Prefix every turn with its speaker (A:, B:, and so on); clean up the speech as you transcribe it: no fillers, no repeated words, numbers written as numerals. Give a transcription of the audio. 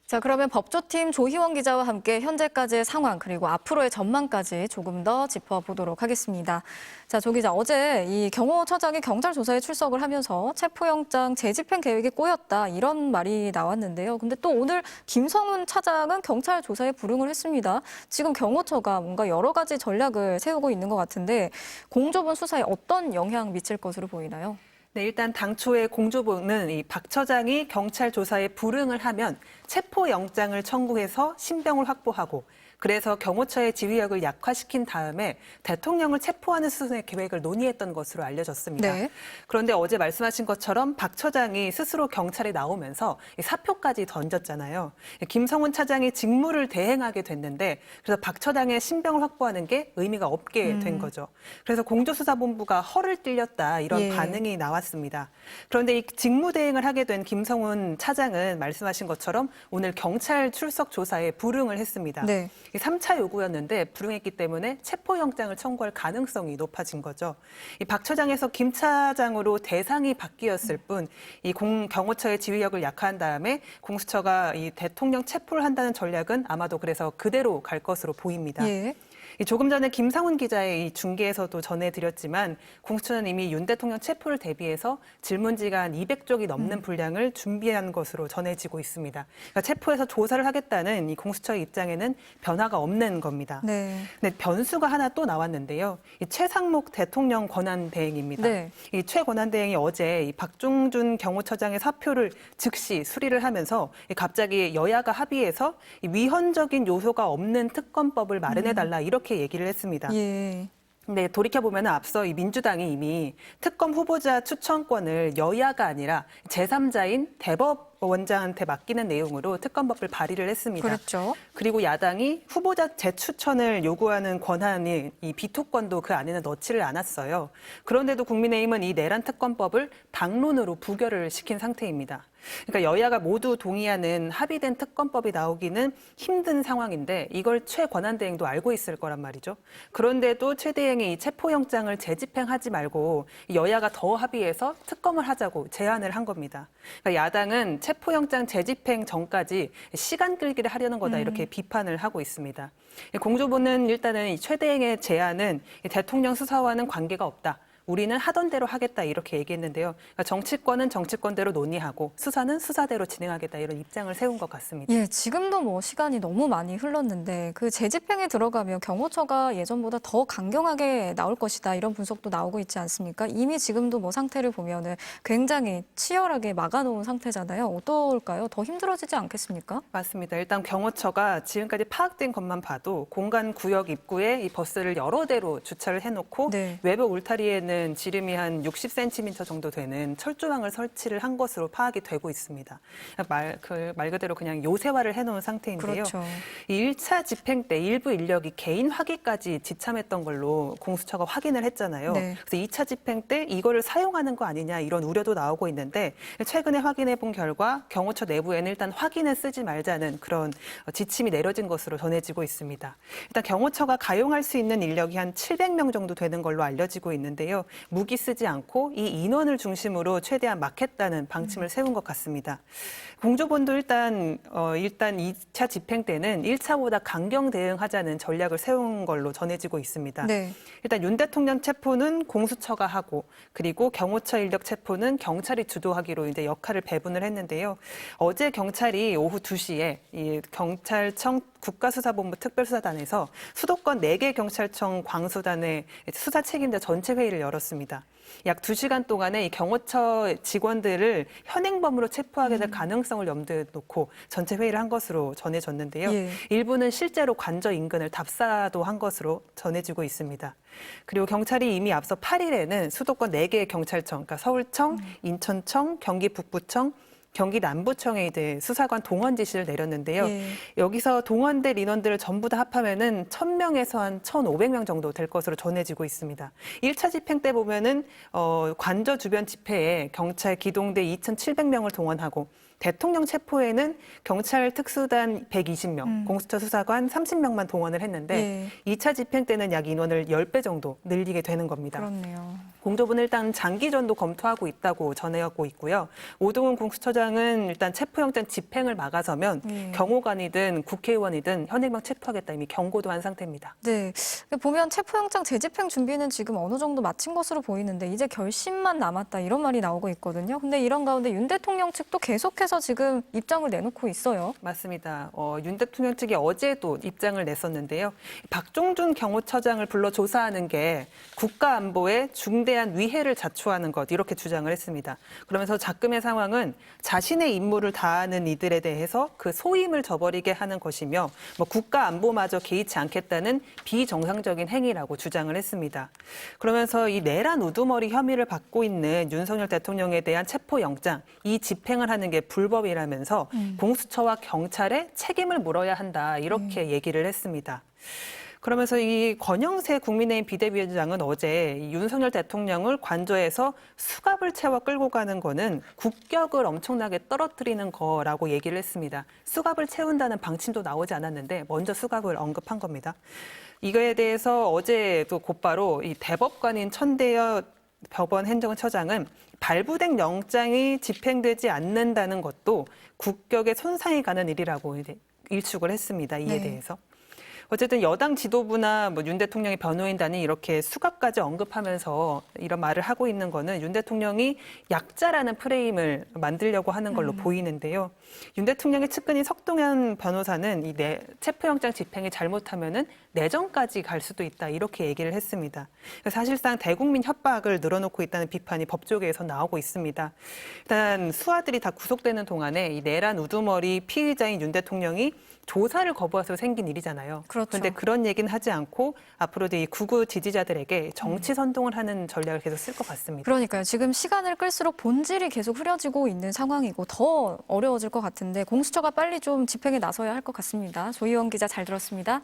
A: 자, 그러면 법조팀 조희원 기자와 함께 현재까지의 상황 그리고 앞으로의 전망까지 조금 더 짚어보도록 하겠습니다. 자, 조 기자, 어제 이 경호처장이 경찰 조사에 출석을 하면서 체포영장 재집행 계획이 꼬였다 이런 말이 나왔는데요. 근데 또 오늘 김성훈 차장은 경찰 조사에 불응을 했습니다. 지금 경호처가 뭔가 여러 가지 전략을 세우고 있는 것 같은데 공조본 수사에 어떤 영향 미칠 것으로 보이나요?
B: 네, 일단 당초에 공조부는 이 박 처장이 경찰 조사에 불응을 하면 체포영장을 청구해서 신병을 확보하고 그래서 경호처의 지휘력을 약화시킨 다음에 대통령을 체포하는 수준의 계획을 논의했던 것으로 알려졌습니다.
A: 네.
B: 그런데 어제 말씀하신 것처럼 박 처장이 스스로 경찰에 나오면서 사표까지 던졌잖아요. 김성훈 차장이 직무를 대행하게 됐는데 그래서 박 처장의 신병을 확보하는 게 의미가 없게 된 거죠. 그래서 공조수사본부가 허를 찔렸다 이런 반응이 나왔습니다. 그런데 이 직무 대행을 하게 된 김성훈 차장은 말씀하신 것처럼 오늘 경찰 출석 조사에 불응을 했습니다.
A: 네.
B: 3차 요구였는데 불응했기 때문에 체포영장을 청구할 가능성이 높아진 거죠. 이 박 처장에서 김 차장으로 대상이 바뀌었을 뿐 이 경호처의 지휘력을 약화한 다음에 공수처가 이 대통령 체포를 한다는 전략은 아마도 그래서 그대로 갈 것으로 보입니다.
A: 예.
B: 조금 전에 김상훈 기자의 이 중계에서도 전해드렸지만 공수처는 이미 윤 대통령 체포를 대비해서 질문지가 한 200쪽이 넘는 분량을 준비한 것으로 전해지고 있습니다. 그러니까 체포해서 조사를 하겠다는 이 공수처의 입장에는 변화가 없는 겁니다.
A: 네.
B: 근데 변수가 하나 또 나왔는데요. 이 최상목 대통령 권한대행입니다.
A: 네.
B: 이 최 권한대행이 어제 이 박종준 경호처장의 사표를 즉시 수리를 하면서 갑자기 여야가 합의해서 이 위헌적인 요소가 없는 특검법을 마련해달라 이렇게 얘기를 했습니다.
A: 예.
B: 네, 돌이켜보면 앞서 이 민주당이 이미 특검 후보자 추천권을 여야가 아니라 제3자인 대법원장한테 맡기는 내용으로 특검법을 발의를 했습니다.
A: 그렇죠.
B: 그리고 야당이 후보자 재추천을 요구하는 권한인 이 비토권도 그 안에는 넣지를 않았어요. 그런데도 국민의힘은 이 내란 특검법을 당론으로 부결을 시킨 상태입니다. 그러니까 여야가 모두 동의하는 합의된 특검법이 나오기는 힘든 상황인데 이걸 최 권한대행도 알고 있을 거란 말이죠. 그런데도 최 대행이 이 체포영장을 재집행하지 말고 여야가 더 합의해서 특검을 하자고 제안을 한 겁니다. 그러니까 야당은 체포영장 재집행 전까지 시간 끌기를 하려는 거다 이렇게 비판을 하고 있습니다. 공조부는 일단은 이 최 대행의 제안은 대통령 수사와는 관계가 없다. 우리는 하던 대로 하겠다 이렇게 얘기했는데요. 그러니까 정치권은 정치권대로 논의하고 수사는 수사대로 진행하겠다 이런 입장을 세운 것 같습니다.
A: 예, 지금도 뭐 시간이 너무 많이 흘렀는데 그 재집행에 들어가면 경호처가 예전보다 더 강경하게 나올 것이다 이런 분석도 나오고 있지 않습니까? 이미 지금도 뭐 상태를 보면은 굉장히 치열하게 막아놓은 상태잖아요. 어떨까요? 더 힘들어지지 않겠습니까?
B: 맞습니다. 일단 경호처가 지금까지 파악된 것만 봐도 공간 구역 입구에 이 버스를 여러 대로 주차를 해놓고
A: 네.
B: 외부 울타리에는 지름이 한 60cm 정도 되는 철조망을 설치를 한 것으로 파악이 되고 있습니다. 말 그대로 그냥 요새화를 해놓은 상태인데요.
A: 그렇죠.
B: 이 1차 집행 때 일부 인력이 개인 확인까지 지참했던 걸로 공수처가 확인을 했잖아요.
A: 네.
B: 그래서 2차 집행 때 이거를 사용하는 거 아니냐 이런 우려도 나오고 있는데 최근에 확인해 본 결과 경호처 내부에는 일단 확인을 쓰지 말자는 그런 지침이 내려진 것으로 전해지고 있습니다. 일단 경호처가 가용할 수 있는 인력이 한 700명 정도 되는 걸로 알려지고 있는데요. 무기 쓰지 않고 이 인원을 중심으로 최대한 막겠다는 방침을 세운 것 같습니다. 공조본도 일단 2차 집행 때는 1차보다 강경 대응하자는 전략을 세운 걸로 전해지고 있습니다.
A: 네.
B: 일단 윤 대통령 체포는 공수처가 하고 그리고 경호처 인력 체포는 경찰이 주도하기로 이제 역할을 배분을 했는데요. 어제 경찰이 오후 2시에 이 경찰청 국가수사본부 특별수사단에서 수도권 4개 경찰청 광수단의 수사 책임자 전체 회의를 열었습니다. 약 2시간 동안에 이 경호처 직원들을 현행범으로 체포하게 될 가능성을 염두에 놓고 전체 회의를 한 것으로 전해졌는데요.
A: 예.
B: 일부는 실제로 관저 인근을 답사도 한 것으로 전해지고 있습니다. 그리고 경찰이 이미 앞서 8일에는 수도권 4개의 경찰청, 그러니까 서울청, 인천청, 경기 북부청, 경기 남부청에 이제 수사관 동원 지시를 내렸는데요.
A: 예.
B: 여기서 동원될 인원들을 전부 다 합하면은 1,000명에서 한 1,500명 정도 될 것으로 전해지고 있습니다. 1차 집행 때 보면은 관저 주변 집회에 경찰 기동대 2,700명을 동원하고 대통령 체포에는 경찰 특수단 120명, 공수처 수사관 30명만 동원을 했는데
A: 예.
B: 2차 집행 때는 약 인원을 10배 정도 늘리게 되는 겁니다.
A: 그렇네요.
B: 공조부는 일단 장기전도 검토하고 있다고 전해하고 있고요. 오동훈 공수처장은 일단 체포영장 집행을 막아서면
A: 예.
B: 경호관이든 국회의원이든 현행범 체포하겠다 이미 경고도 한 상태입니다.
A: 네, 보면 체포영장 재집행 준비는 지금 어느 정도 마친 것으로 보이는데 이제 결심만 남았다 이런 말이 나오고 있거든요. 근데 이런 가운데 윤 대통령 측도 계속해서 지금 입장을 내놓고 있어요.
B: 맞습니다. 윤 대통령 측이 어제도 입장을 냈었는데요. 박종준 경호처장을 불러 조사하는 게 국가 안보에 중대한 위해를 자초하는 것 이렇게 주장을 했습니다. 그러면서 작금의 상황은 자신의 임무를 다하는 이들에 대해서 그 소임을 저버리게 하는 것이며 국가 안보마저 개의치 않겠다는 비정상적인 행위라고 주장을 했습니다. 그러면서 이 내란 우두머리 혐의를 받고 있는 윤석열 대통령에 대한 체포영장 이 집행을 하는 게 불법이라면서 공수처와 경찰에 책임을 물어야 한다 이렇게 얘기를 했습니다. 그러면서 이 권영세 국민의힘 비대위원장은 어제 이 윤석열 대통령을 관저에서 수갑을 채워 끌고 가는 거는 국격을 엄청나게 떨어뜨리는 거라고 얘기를 했습니다. 수갑을 채운다는 방침도 나오지 않았는데 먼저 수갑을 언급한 겁니다. 이거에 대해서 어제도 곧바로 이 대법관인 천대여 법원 행정처장은 발부된 영장이 집행되지 않는다는 것도 국격에 손상이 가는 일이라고 일축을 했습니다. 이에 대해서. 어쨌든 여당 지도부나 윤 대통령의 변호인단이 이렇게 수갑까지 언급하면서 이런 말을 하고 있는 거는 윤 대통령이 약자라는 프레임을 만들려고 하는 걸로 보이는데요. 윤 대통령의 측근인 석동현 변호사는 이 체포영장 집행이 잘못하면은 내정까지 갈 수도 있다 이렇게 얘기를 했습니다. 사실상 대국민 협박을 늘어놓고 있다는 비판이 법조계에서 나오고 있습니다. 일단 수하들이 다 구속되는 동안에 이 내란 우두머리 피의자인 윤 대통령이 조사를 거부해서 생긴 일이잖아요.
A: 그렇죠.
B: 그런데 그런 얘기는 하지 않고 앞으로도 이 극우 지지자들에게 정치 선동을 하는 전략을 계속 쓸 것 같습니다.
A: 그러니까요. 지금 시간을 끌수록 본질이 계속 흐려지고 있는 상황이고 더 어려워질 것 같은데 공수처가 빨리 좀 집행에 나서야 할 것 같습니다. 조희원 기자 잘 들었습니다.